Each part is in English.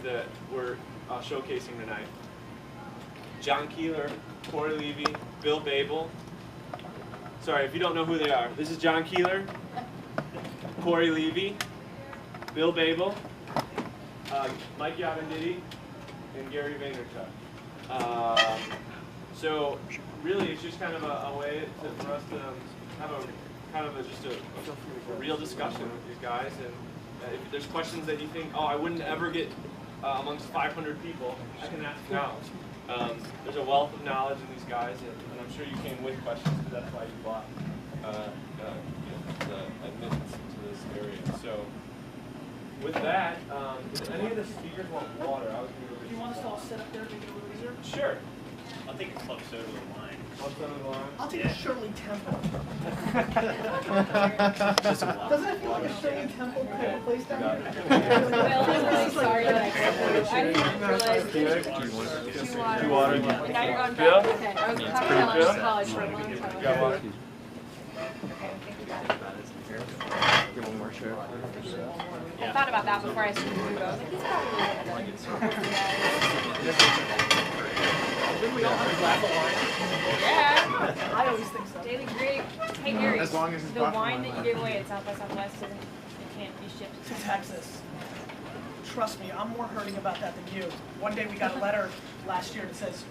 that we're showcasing tonight. John Keeler, Corey Levy, Bill Babel. Sorry, if you don't know who they are, this is John Keeler, Corey Levy, Bill Babel, Mike Yavenditti, and Gary Vaynerchuk. So really, it's just kind of a way for us to have just a real discussion with these guys. And if there's questions that you think, oh, I wouldn't ever get amongst 500 people, I can ask now. There's a wealth of knowledge in these guys, and I'm sure you came with questions because that's why you bought the admittance to this area. So with that, if any of the speakers want water, I was going to go. Do you want us to all sit up there to make it a little easier? Sure. I'll take a club soda with wine. Club soda with wine? I'll take a Shirley Temple. Doesn't it feel like a Shirley Temple kind of place down here? Well, I'm really sorry that I said I didn't realize. Two water. Now you're going Bill? back. Okay, I was probably not in college for a long time. Got water? Okay, thank you, guys. Give one more share. I thought about that before I started to go. I was like, he's probably Didn't we all have a glass of wine? Yeah. I always think so. Daily Greek. Hey, Gary. As long as it's the bottled wine wine. that you gave away at South by Southwest it can't be shipped To Texas. Trust me, I'm more hurting about that than you. One day we got a letter last year that says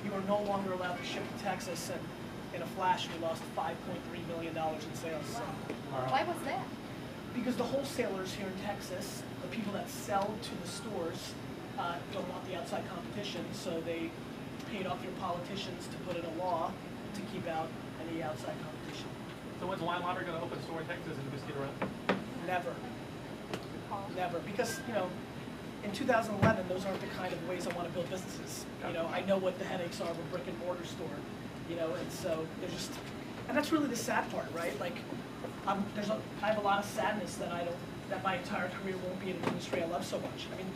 you are no longer allowed to ship to Texas, and in a flash we lost $5.3 million in sales. So. Why was that? Because the wholesalers here in Texas, the people that sell to the stores, don't want the outside competition, so they paid off your politicians to put in a law to keep out any outside competition. So when's Wine Lottery going to open a store in Texas and just get around? Never. Never. Because, in 2011, those aren't the kind of ways I want to build businesses. I know what the headaches are of a brick and mortar store, and so they're just, and that's really the sad part, right? Like, I have a lot of sadness that my entire career won't be in an industry I love so much. I mean,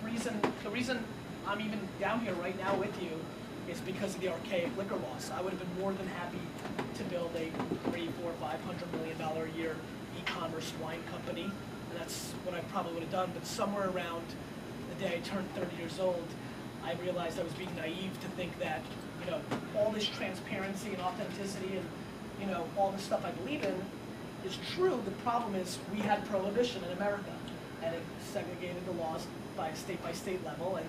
the reason I'm even down here right now with you is because of the archaic liquor laws. I would have been more than happy to build a $300, $400, $500 million a year e-commerce wine company, and that's what I probably would have done. But somewhere around the day I turned 30 years old, I realized I was being naive to think that all this transparency and authenticity and all the stuff I believe in is true. The problem is we had prohibition in America, and it segregated the laws by state level, and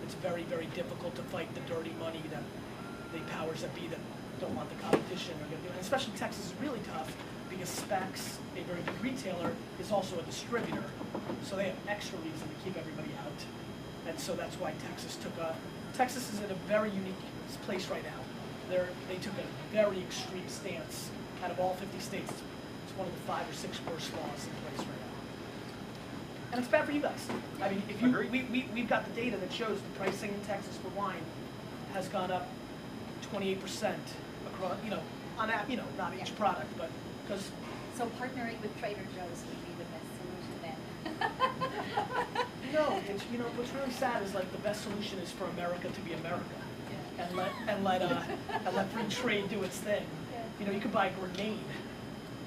it's very, very difficult to fight the dirty money that the powers that be that don't want the competition are going to do. And especially Texas is really tough because Specs, a very big retailer, is also a distributor, so they have extra reason to keep everybody out. And so that's why Texas is in a very unique place right now. They took a very extreme stance. Out of all 50 states, it's one of the 5 or 6 worst laws in place right now. And it's bad for you guys. I mean, if we've got the data that shows the pricing in Texas for wine has gone up 28% across, on that, not each product, but because. So partnering with Trader Joe's would be the best solution then. No, it's, what's really sad is like the best solution is for America to be America, and let free trade do its thing. You can buy a grenade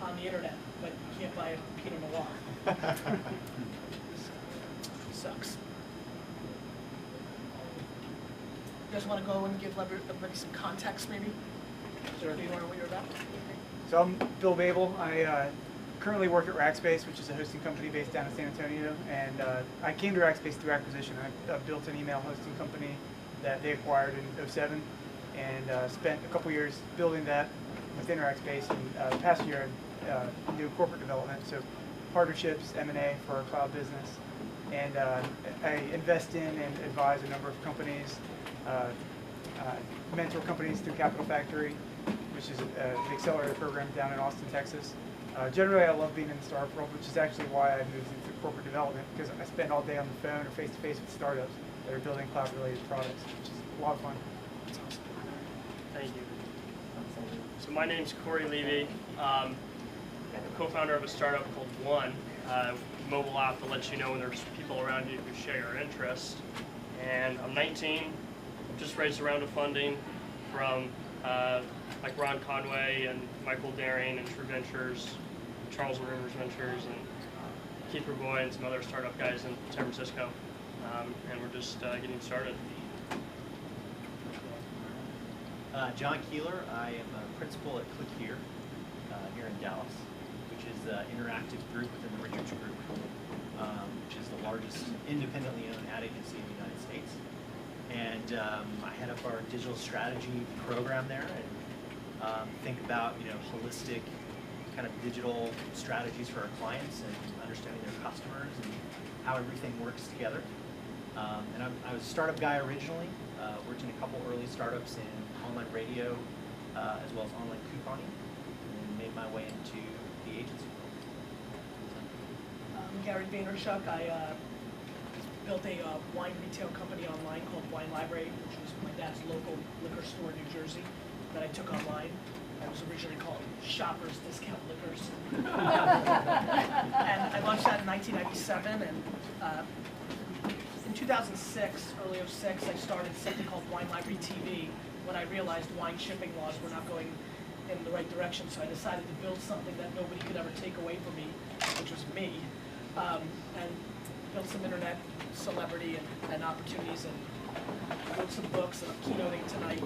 on the internet, but you can't buy a Pinot Noir. Sucks. You guys want to go and give everybody some context, maybe? Is there anything you want to know what you're about? So I'm Bill Babel. I currently work at Rackspace, which is a hosting company based down in San Antonio. And I came to Rackspace through acquisition. I built an email hosting company that they acquired in 2007, and spent a couple years building that within Rackspace. And the past year, I do corporate development, so partnerships, M&A for our cloud business. And I invest in and advise a number of companies, mentor companies through Capital Factory, which is an accelerator program down in Austin, Texas. Generally, I love being in the startup world, which is actually why I moved into corporate development, because I spend all day on the phone or face-to-face with startups that are building cloud-related products, which is a lot of fun. Thank you. So my name's Corey Levy. I'm a co-founder of a startup called One, a mobile app that lets you know when there's people around you who share your interests. And I'm 19, just raised a round of funding from like Ron Conway and Michael Daring and True Ventures, Charles Rivers Ventures, and Keith Raboy and some other startup guys in San Francisco. And we're we're just getting started. John Keeler. I am a principal at Click Here, here in Dallas, which is the interactive group within the Richards Group, which is the largest independently owned ad agency in the United States. And I head up our digital strategy program there and think about holistic kind of digital strategies for our clients and understanding their customers and how everything works together. And I was a startup guy originally, worked in a couple early startups in online radio as well as online couponing, and then made my way into the agency world. I'm Gary Vaynerchuk. I built a wine retail company online called Wine Library, which was my dad's local liquor store in New Jersey that I took online. It was originally called Shoppers Discount Liquors. And I launched that in 1997, and in 2006, early 06, I started something called Wine Library TV when I realized wine shipping laws were not going in the right direction, so I decided to build something that nobody could ever take away from me, which was me, and built some internet celebrity and opportunities, and wrote some books, and I'm keynoting tonight,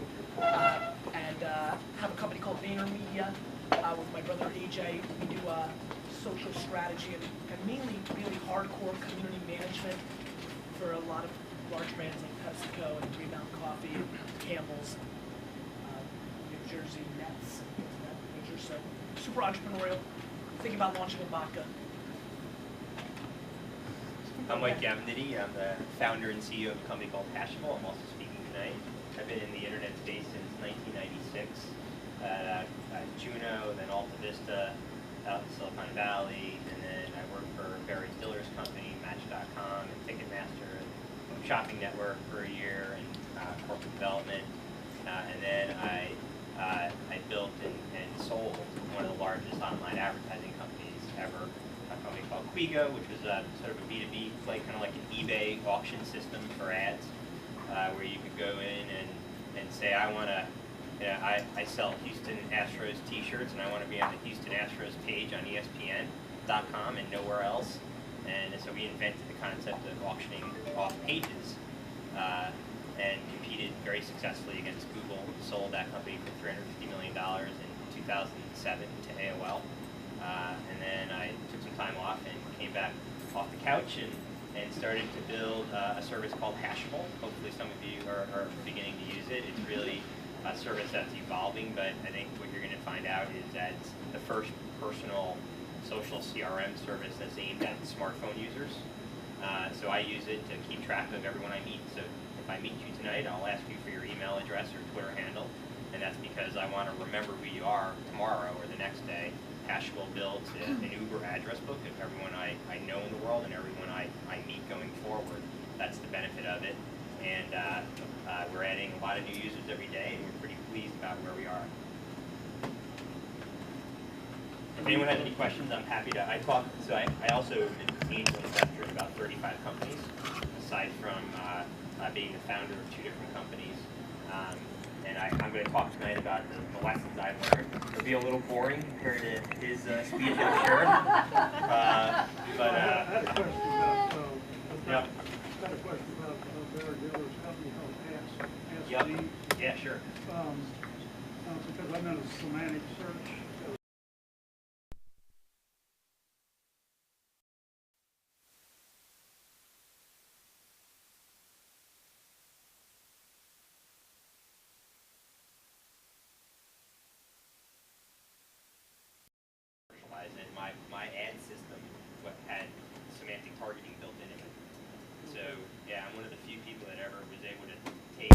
and have a company called VaynerMedia with my brother AJ. We do social strategy and mainly really hardcore community management for a lot of large brands like PepsiCo and Green Mountain Coffee and Campbell's, New Jersey Nets, and things of that nature. So super entrepreneurial. Thinking about launching a vodka. I'm Mike Gavinity. I'm the founder and CEO of a company called Hashable. I'm also speaking tonight. I've been in the internet space since 1996 at Juno, then Alta Vista out in Silicon Valley, and then I worked for Barry Stiller's company, Match.com, and Ticketmaster, and Shopping Network for a year, and corporate development. And then I built and sold one of the largest online advertising companies ever, a company called Quigo, which was sort of a B2B, like kind of like an eBay auction system for ads, where you could go in and say, I want to, I sell Houston Astros t-shirts and I want to be on the Houston Astros page on ESPN.com and nowhere else. And so we invented the concept of auctioning off pages and competed very successfully against Google. Sold that company for $350 million in 2007 to AOL. And then I took some time off and came back off the couch and started to build a service called Hashable. Hopefully some of you are beginning to use it. It's really a service that's evolving, but I think what you're going to find out is that it's the first personal social CRM service that's aimed at smartphone users. So I use it to keep track of everyone I meet. So if I meet you tonight, I'll ask you for your email address or Twitter handle, and that's because I want to remember who you are tomorrow or the next day. Hashable builds an Uber address book of everyone I know in the world and everyone I meet going forward. That's the benefit of it. And we're adding a lot of new users every day, and we're pretty pleased about where we are. If anyone has any questions, I'm happy to. I also am an angel investor in about 35 companies, aside from being the founder of 2 different companies. And I'm going to talk tonight about the lessons I've learned. It'll be a little boring compared to his speech, I'm sure. I had a question about, Yep. got a question about Barry Diller's company called ASD. Yep. Yeah, sure. Because I'm in a semantic search. My ad system had semantic targeting built into it. So yeah, I'm one of the few people that ever was able to take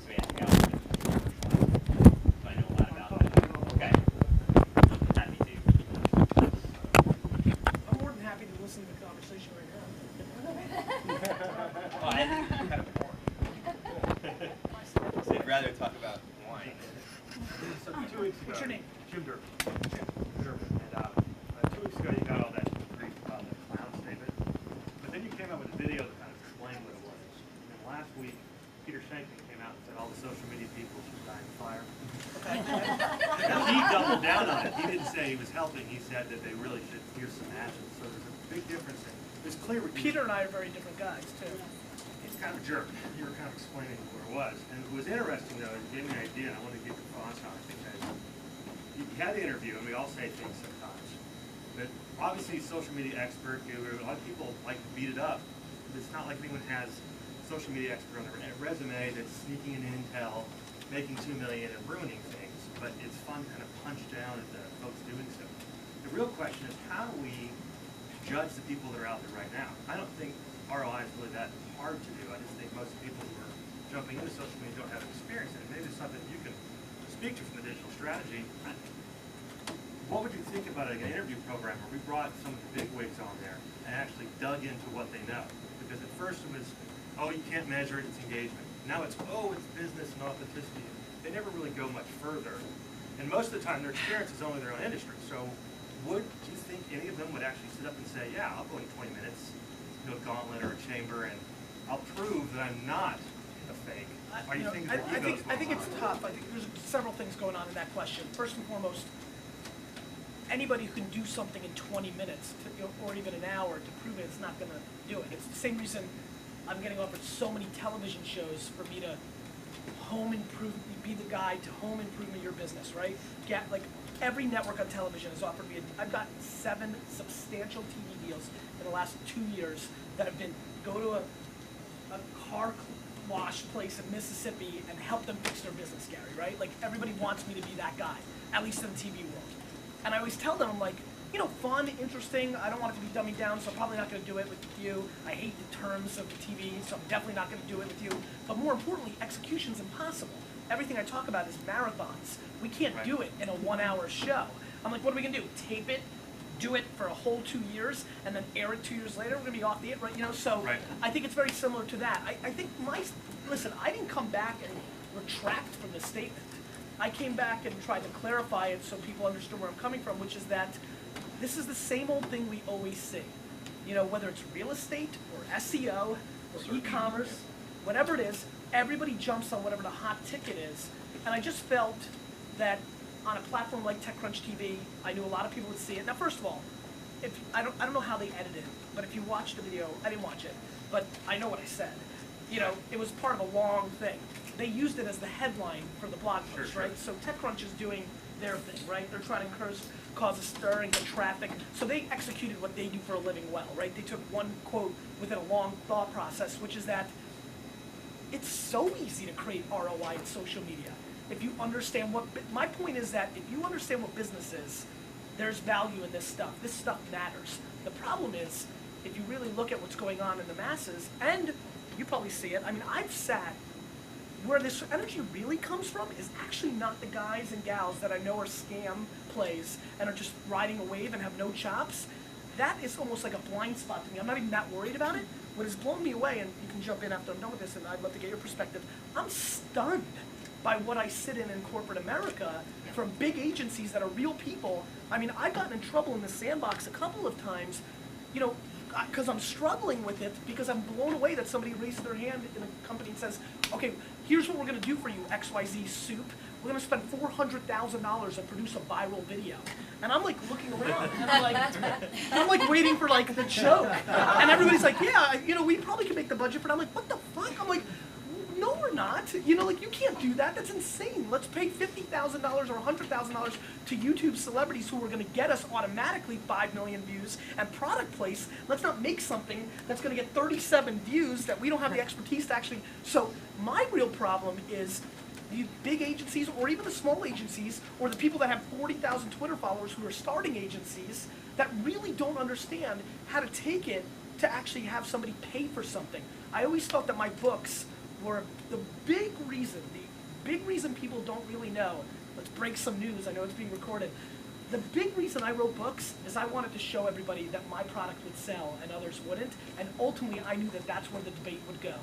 semantic algorithms and commercialize it. So I know a lot about that. Okay. Happy to. I'm more than happy to listen to the conversation right now. Oh, I think you kind of boring. So I'd rather talk about wine. So 2 weeks ago, What's your name? Jim Durkin. And 2 weeks ago, you got all that grief about the clown statement. But then you came out with a video that kind of explained what it was. And then last week, Peter Shankman came out and said all the social media people should die in fire. And he doubled down on it. He didn't say he was helping. He said that they really should hear some actions. So there's a big difference. It's clear. Peter and I are very different guys, too. kind of a jerk. You were kind of explaining where it was. And it was interesting, though, it gave me an idea, and I wanted to get your thoughts on it, because you had the interview, and we all say things sometimes. But obviously, social media expert, a lot of people like to beat it up. But it's not like anyone has social media expert on their resume that's sneaking in intel, making $2 million, and ruining things. But it's fun to kind of punch down at the folks doing so. The real question is, how do we judge the people that are out there right now? I don't think ROI is really that hard to do. I just think most people who are jumping into social media don't have experience in it. Maybe it's something you can speak to from the digital strategy. What would you think about an interview program where we brought some of the big wigs on there and actually dug into what they know? Because at first it was, oh, you can't measure it, it's engagement. Now it's, oh, it's business and authenticity. They never really go much further. And most of the time their experience is only their own industry. So do you think any of them would actually sit up and say, yeah, I'll go in 20 minutes, do a gauntlet or a chamber, and I'll prove that I'm not a fake? Or you think I think it's tough. I think there's several things going on in that question. First and foremost, anybody who can do something in 20 minutes or even an hour to prove it, it's not going to do it. It's the same reason I'm getting offered so many television shows for me to be the guide to home improvement your business, right? Like every network on television has offered me, I've gotten 7 substantial TV deals in the last 2 years that have been go to a car wash place in Mississippi and help them fix their business, Gary, right? Like everybody wants me to be that guy, at least in the TV world. And I always tell them, I'm like, you know, fun, interesting, I don't want it to be dummied down, so I'm probably not going to do it with you. I hate the terms of the TV, so I'm definitely not going to do it with you. But more importantly, execution's impossible. Everything I talk about is marathons. We can't do it in a 1-hour show. I'm like, what are we going to do? Tape it, do it for a whole 2 years, and then air it 2 years later? We're going to be off the air, right? You know, so I think it's very similar to that. I think listen, I didn't come back and retract from the statement. I came back and tried to clarify it so people understood where I'm coming from, which is that this is the same old thing we always see. You know, whether it's real estate or SEO or e-commerce, whatever it is, everybody jumps on whatever the hot ticket is. And I just felt that on a platform like TechCrunch TV, I knew a lot of people would see it. Now, first of all, I don't know how they edited it, but if you watch the video, I didn't watch it, but I know what I said. You know, it was part of a long thing. They used it as the headline for the blog post, right? So TechCrunch is doing their thing, right? They're trying to cause a stir and get traffic. So they executed what they do for a living well, right? They took one quote within a long thought process, which is that it's so easy to create ROI in social media. If you understand my point is that if you understand what business is, there's value in this stuff. This stuff matters. The problem is, if you really look at what's going on in the masses, and you probably see it, I mean, I've sat where this energy really comes from is actually not the guys and gals that I know are scam plays and are just riding a wave and have no chops. That is almost like a blind spot to me. I'm not even that worried about it. What has blown me away, and you can jump in after I'm done with this, and I'd love to get your perspective, I'm stunned by what I sit in corporate America from big agencies that are real people. I mean, I've gotten in trouble in the sandbox a couple of times, you know, because I'm struggling with it, because I'm blown away that somebody raises their hand in a company and says, okay, here's what we're going to do for you, XYZ Soup. We're going to spend $400,000 to produce a viral video. And I'm like looking around, and I'm like waiting for like the joke. And everybody's like, yeah, you know, we probably could make the budget for it. I'm like, what the fuck? I'm like, no, we're not. You know, like, you can't do that. That's insane. Let's pay $50,000 or $100,000 to YouTube celebrities who are going to get us automatically 5 million views and product place. Let's not make something that's going to get 37 views that we don't have the expertise to actually. So my real problem is the big agencies, or even the small agencies, or the people that have 40,000 Twitter followers who are starting agencies that really don't understand how to take it to actually have somebody pay for something. I always felt that my books were the big reason people don't really know. Let's break some news, I know it's being recorded. The big reason I wrote books is I wanted to show everybody that my product would sell and others wouldn't, and ultimately I knew that that's where the debate would go.